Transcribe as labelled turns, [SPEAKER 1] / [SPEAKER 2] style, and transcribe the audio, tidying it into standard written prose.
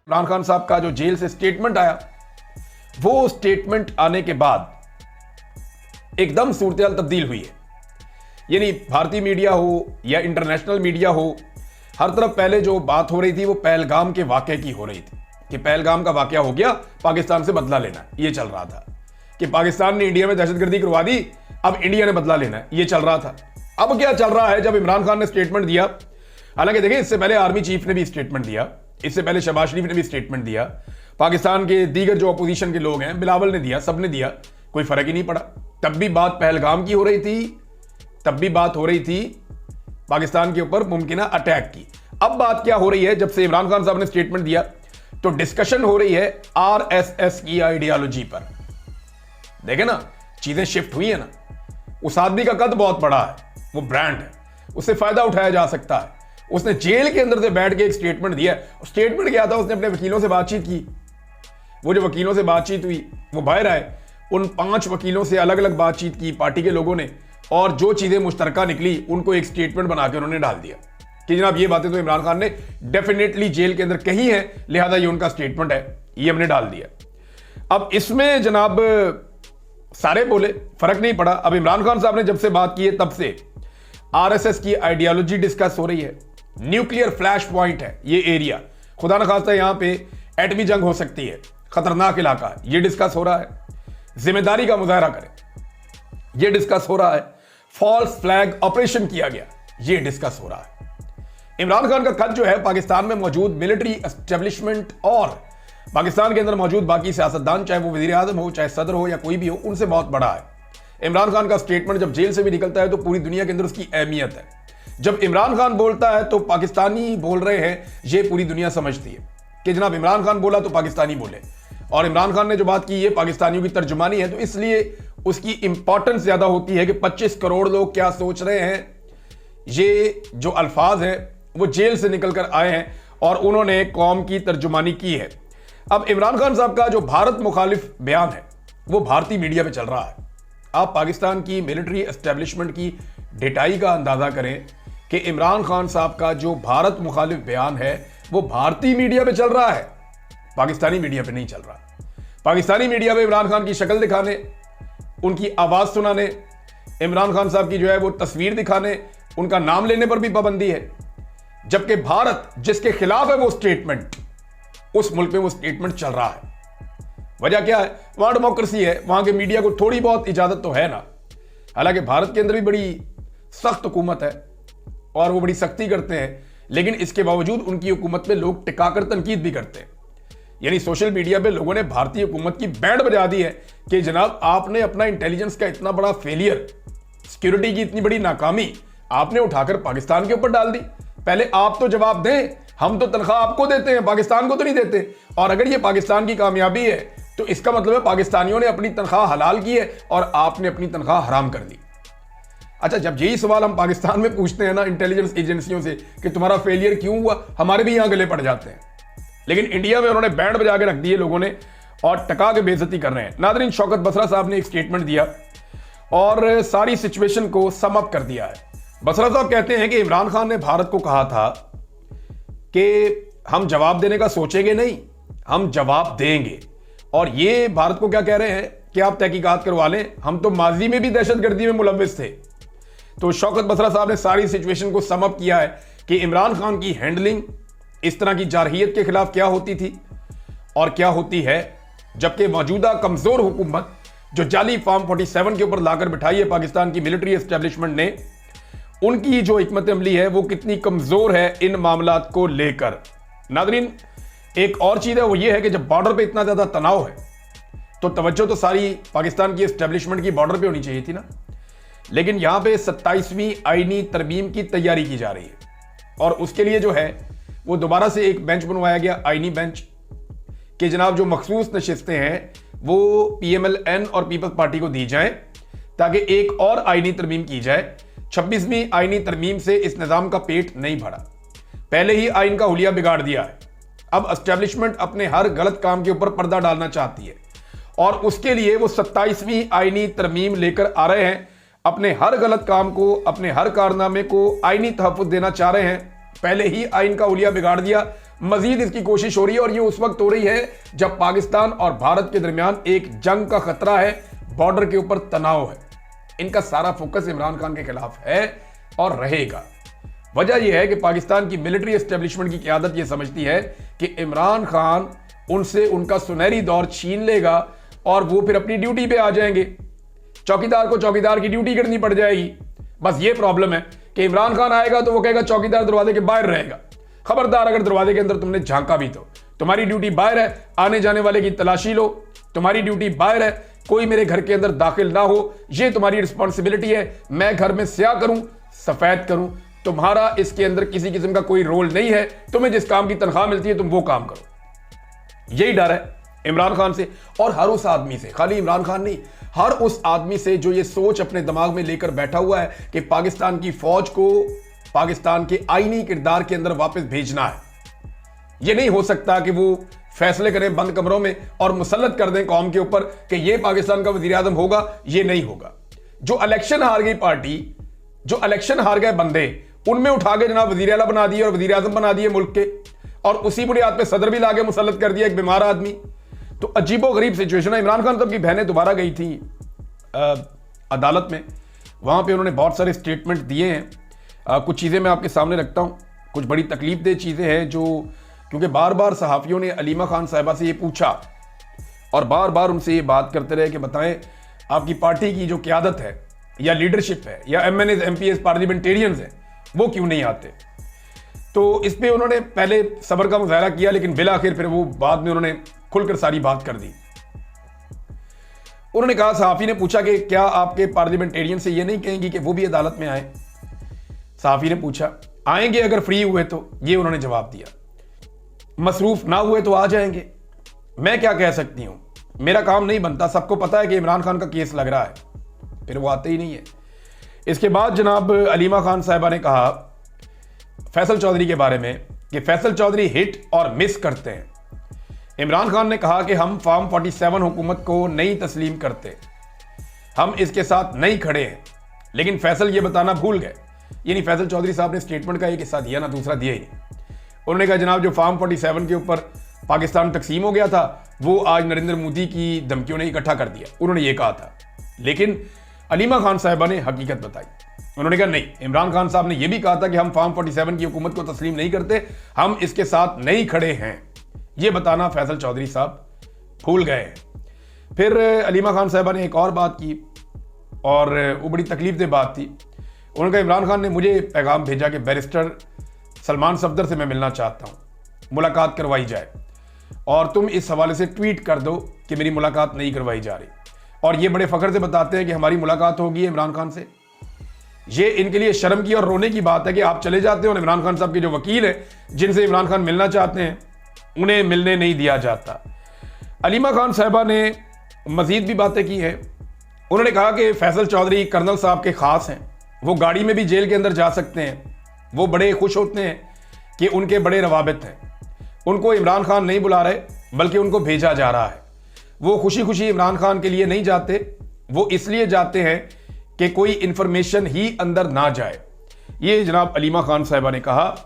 [SPEAKER 1] इमरान खान साहब का जो जेल से स्टेटमेंट आया, वो स्टेटमेंट आने के बाद एकदम सूरत तब्दील हुई है। यानी भारतीय मीडिया हो या इंटरनेशनल मीडिया हो, हर तरफ पहले जो बात हो रही थी वो पहलगाम के वाकये की हो रही थी कि पहलगाम का वाकया हो गया, पाकिस्तान से बदला लेना, ये चल रहा था कि पाकिस्तान ने इंडिया में दहशतगर्दी करवा दी, अब इंडिया ने बदला लेना, ये चल रहा था। अब क्या चल रहा है, जब इमरान खान ने स्टेटमेंट दिया, हालांकि देखिए इससे पहले आर्मी चीफ ने भी स्टेटमेंट दिया, इससे पहले शहबाज शरीफ ने भी स्टेटमेंट दिया, पाकिस्तान के दीगर जो अपोजिशन के लोग हैं, बिलावल ने दिया, सबने दिया, कोई फर्क ही नहीं पड़ा। तब भी बात पहलगाम की हो रही थी, तब भी बात हो रही थी पाकिस्तान के ऊपर मुमकिन अटैक की। अब बात क्या हो रही है, जब से इमरान खान साहब ने स्टेटमेंट दिया तो डिस्कशन हो रही है आरएसएस की आइडियोलॉजी पर। देखे ना, चीजें शिफ्ट हुई है ना। उस आदमी का कद बहुत बड़ा है, वो ब्रांड है, उससे फायदा उठाया जा सकता है। उसने जेल के अंदर से बैठ के एक स्टेटमेंट दिया। स्टेटमेंट क्या था, उसने अपने वकीलों से बातचीत की। वो जो वकीलों से बातचीत हुई वो बाहर आए, उन 5 वकीलों से अलग अलग बातचीत की पार्टी के लोगों ने, और जो चीजें मुश्तरका निकली उनको एक स्टेटमेंट बना के उन्होंने डाल दिया कि जनाब ये बातें तो इमरान खान ने डेफिनेटली जेल के अंदर कही है, लिहाजा ये उनका स्टेटमेंट है, ये हमने डाल दिया। अब इसमें जनाब सारे बोले, फर्क नहीं पड़ा। अब इमरान खान साहब ने जब से बात की है तब से आरएसएस की आइडियोलॉजी डिस्कस हो रही है। न्यूक्लियर फ्लैश पॉइंट है ये एरिया, खुदा न खास्ता यहां पे एटमी जंग हो सकती है, खतरनाक इलाका है, ये डिस्कस हो रहा है। जिम्मेदारी का मुजाहरा करें, ये डिस्कस हो रहा है। फॉल्स फ्लैग ऑपरेशन किया गया, ये डिस्कस हो रहा है। इमरान खान का कद जो है पाकिस्तान में मौजूद मिलिट्री एस्टेब्लिशमेंट और पाकिस्तान के अंदर मौजूद बाकी सियासतदान, चाहे वो वजीर आजम हो, चाहे सदर हो या कोई भी हो, उनसे बहुत बड़ा है। इमरान खान का स्टेटमेंट जब जेल से भी निकलता है तो पूरी दुनिया के अंदर उसकी अहमियत है। जब इमरान खान बोलता है तो पाकिस्तानी बोल रहे हैं, ये पूरी दुनिया समझती है कि जनाब इमरान खान बोला तो पाकिस्तानी बोले, और इमरान खान ने जो बात की ये पाकिस्तानियों की तर्जुमानी है, तो इसलिए उसकी इंपॉर्टेंस ज्यादा होती है कि 25 करोड़ लोग क्या सोच रहे हैं। ये जो अल्फाज हैं वो जेल से निकल कर आए हैं और उन्होंने कौम की तर्जुमानी की है। अब इमरान खान साहब का जो भारत मुखालिफ बयान है वो भारतीय मीडिया पे चल रहा है। आप पाकिस्तान की मिलिट्री एस्टेब्लिशमेंट की ढिठाई का अंदाजा करें कि इमरान खान साहब का जो भारत मुखालिफ बयान है वो भारतीय मीडिया पे चल रहा है, पाकिस्तानी मीडिया पे नहीं चल रहा। पाकिस्तानी मीडिया पे इमरान खान की शक्ल दिखाने, उनकी आवाज सुनाने, इमरान खान साहब की जो है वो तस्वीर दिखाने, उनका नाम लेने पर भी पाबंदी है। जबकि भारत जिसके खिलाफ है वो स्टेटमेंट, उस मुल्क में वो स्टेटमेंट चल रहा है। वजह क्या है, वहां डेमोक्रेसी है, वहां के मीडिया को थोड़ी बहुत इजाजत तो है ना। हालांकि भारत के अंदर भी बड़ी सख्त हुकूमत है और वो बड़ी सख्ती करते हैं, लेकिन इसके बावजूद उनकी हुकूमत पे लोग टिकाकर तनकीद भी करते हैं। यानी सोशल मीडिया पे लोगों ने भारतीय हुकूमत की बैंड बजा दी है कि जनाब आपने अपना इंटेलिजेंस का इतना बड़ा फेलियर, सिक्योरिटी की इतनी बड़ी नाकामी आपने उठाकर पाकिस्तान के ऊपर डाल दी। पहले आप तो जवाब दें, हम तो तनख्वाह आपको देते हैं, पाकिस्तान को तो नहीं देते। और अगर ये पाकिस्तान की कामयाबी है तो इसका मतलब है पाकिस्तानियों ने अपनी तनख्वाह हलाल की है और आपने अपनी तनख्वाह हराम कर दी। अच्छा, जब यही सवाल हम पाकिस्तान में पूछते हैं ना इंटेलिजेंस एजेंसियों से कि तुम्हारा फेलियर क्यों हुआ, हमारे भी यहां गले पड़ जाते हैं। लेकिन इंडिया में उन्होंने बैंड बजा के रख दिए लोगों ने और टका के बेइज्जती कर रहे हैं। नादरीन, शौकत बसरा साहब ने एक स्टेटमेंट दिया और सारी सिचुएशन को सम अप कर दिया है। बसरा साहब कहते हैं कि इमरान खान ने भारत को कहा था कि हम जवाब देने का सोचेंगे नहीं, हम जवाब देंगे। और ये भारत को क्या कह रहे हैं कि आप तहकीकात करवा लें, हम तो माजी में भी दहशतगर्दी में मुलव्विस थे। तो शौकत बसरा साहब ने सारी सिचुएशन को सम अप किया है कि इमरान खान की हैंडलिंग इस तरह की जारहियत के खिलाफ क्या होती थी और क्या होती है, जबकि मौजूदा कमजोर हुकूमत जो जाली फॉर्म 47 के ऊपर लाकर बिठाई है पाकिस्तान की मिलिट्री एस्टेब्लिशमेंट ने, उनकी जो हिकमत अमली है वो कितनी कमजोर है इन मामलात को लेकर। नादरीन, एक और चीज है वो ये है कि जब बॉर्डर पे इतना ज्यादा तनाव है तो तवज्जो तो सारी पाकिस्तान की एस्टेब्लिशमेंट की बॉर्डर पे होनी चाहिए थी ना। लेकिन यहां पे 27वीं आईनी तरमीम की तैयारी की जा रही है और उसके लिए जो है वो दोबारा से एक बेंच बनवाया गया, आईनी बेंच, कि जनाब जो मखसूस नशिस्तें हैं वो PMLN और पीपल्स पार्टी को दी जाएं ताकि एक और आईनी तरमीम की जाए। 26वीं आईनी तरमीम से इस निजाम का पेट नहीं भरा, पहले ही आइन का हुलिया बिगाड़ दिया है। अब एस्टेब्लिशमेंट अपने हर गलत काम के ऊपर पर्दा डालना चाहती है और उसके लिए वो 27वीं आईनी तरमीम लेकर आ रहे हैं। अपने हर गलत काम को, अपने हर कारनामे को आईनी तहफ़्फ़ुज़ देना चाह रहे हैं। पहले ही आइन का हुलिया बिगाड़ दिया मजीद इसकी कोशिश हो रही है और ये उस वक्त हो रही है जब पाकिस्तान और भारत के दरमियान एक जंग का खतरा है, बॉर्डर के ऊपर तनाव है। इनका सारा फोकस इमरान खान के खिलाफ है और रहेगा। वजह यह है कि पाकिस्तान की मिलिट्री एस्टेब्लिशमेंट की क़यादत यह समझती है कि इमरान खान उनसे उनका सुनहरी दौर छीन लेगा और वो फिर अपनी ड्यूटी पे आ जाएंगे। चौकीदार को चौकीदार की ड्यूटी करनी पड़ जाएगी। बस ये प्रॉब्लम है कि इमरान खान आएगा तो वो कहेगा चौकीदार दरवाजे के बाहर रहेगा, खबरदार अगर दरवाजे के अंदर तुमने झांका भी तो तुम्हारी ड्यूटी बाहर है, आने जाने वाले की तलाशी लो, तुम्हारी ड्यूटी बाहर है, कोई मेरे घर के अंदर दाखिल ना हो, ये तुम्हारी रिस्पॉन्सिबिलिटी है। मैं घर में स्याह करूं सफेद करूं, तुम्हारा इसके अंदर किसी किस्म का कोई रोल नहीं है। तुम्हें जिस काम की तनख्वाह मिलती है तुम वो काम करो। यही डर है इमरान खान से और हर उस आदमी से, खाली इमरान खान नहीं, हर उस आदमी से जो ये सोच अपने दिमाग में लेकर बैठा हुआ है कि पाकिस्तान की फौज को पाकिस्तान के आईनी किरदार के अंदर वापस भेजना है। ये नहीं हो सकता कि वो फैसले करें बंद कमरों में और मुसल्लत कर दें कौम के ऊपर कि ये पाकिस्तान का वजीर आज़म होगा। ये नहीं होगा। जो इलेक्शन हार गई पार्टी, जो इलेक्शन हार गए बंदे, उनमें उठा के जनाब वजीर आला बना दिए और वजीर आज़म बना दिए मुल्क के, और उसी बुनियाद पे सदर भी लाके मुसल्लत कर दिया एक बीमार आदमी। तो अजीबो गरीब सिचुएशन है। इमरान खान साहब की बहनें दोबारा गई थी अदालत में, वहां पे उन्होंने बहुत सारे स्टेटमेंट दिए हैं। कुछ चीज़ें मैं आपके सामने रखता हूं, कुछ बड़ी तकलीफ दह चीज़ें हैं जो, क्योंकि बार बार सहाफ़ियों ने अलीमा खान साहिबा से ये पूछा और बार बार उनसे ये बात करते रहे कि बताएं आपकी पार्टी की जो क़यादत है या लीडरशिप है या MNAs MPs पार्लियामेंटेरियंस हैं वो क्यों नहीं आते। तो इस पर उन्होंने पहले सब्र का मुजाहरा किया, लेकिन बिल आखिर फिर वो बाद में उन्होंने खुलकर सारी बात कर दी। उन्होंने कहा, सहाफ़ी ने पूछा कि क्या आपके पार्लियामेंटेरियन से ये नहीं कहेंगी कि वो भी अदालत में आए। सहाफ़ी ने पूछा आएंगे अगर फ्री हुए तो, ये उन्होंने जवाब दिया। मसरूफ ना हुए तो आ जाएंगे। मैं क्या कह सकती हूं, मेरा काम नहीं बनता। सबको पता है कि इमरान खान का केस लग रहा है, फिर वो आते ही नहीं है। इसके बाद जनाब अलीमा खान साहिबा ने कहा फैसल चौधरी के बारे में कि फैसल चौधरी हिट और मिस करते हैं। इमरान खान ने कहा कि हम फॉर्म 47 हुकूमत को नहीं तस्लीम करते, हम इसके साथ नहीं खड़े हैं, लेकिन फैसल ये बताना भूल गए। यानी फैसल चौधरी साहब ने स्टेटमेंट का एक हिस्सा दिया ना, दूसरा दिया ही नहीं। उन्होंने कहा जनाब जो फॉर्म 47 के ऊपर पाकिस्तान तकसीम हो गया था वो आज नरेंद्र मोदी की धमकियों ने इकट्ठा कर दिया, उन्होंने ये कहा था। लेकिन अलीमा खान साहिबा ने हकीकत बताई। उन्होंने कहा नहीं, इमरान खान साहब ने यह भी कहा था कि हम फॉर्म 47 की हुकूमत को तस्लीम नहीं करते, हम इसके साथ नहीं खड़े हैं। यह बताना फैसल चौधरी साहब भूल गए। फिर अलीमा खान साहिबा ने एक और बात की और वो बड़ी तकलीफ दे बात थी। उन्होंने कहा इमरान खान ने मुझे पैगाम भेजा कि बैरिस्टर सलमान सफदर से मैं मिलना चाहता हूँ, मुलाकात करवाई जाए, और तुम इस हवाले से ट्वीट कर दो कि मेरी मुलाकात नहीं करवाई जा रही। और ये बड़े फख्र से बताते हैं कि हमारी मुलाकात होगी इमरान खान से। ये इनके लिए शर्म की और रोने की बात है कि आप चले जाते हो और इमरान खान साहब के जो वकील हैं जिनसे इमरान खान मिलना चाहते हैं उन्हें मिलने नहीं दिया जाता। अलीमा खान साहिबा ने मजीद भी बातें की हैं। उन्होंने कहा कि फैसल चौधरी कर्नल साहब के ख़ास हैं, वो गाड़ी में भी जेल के अंदर जा सकते हैं। वो बड़े खुश होते हैं कि उनके बड़े रवाबित हैं, उनको इमरान खान नहीं बुला रहे बल्कि उनको भेजा जा रहा है। वो खुशी खुशी इमरान खान के लिए नहीं जाते, वो इसलिए जाते हैं कि कोई इंफॉर्मेशन ही अंदर ना जाए। ये जनाब अलीमा खान साहिबा ने कहा।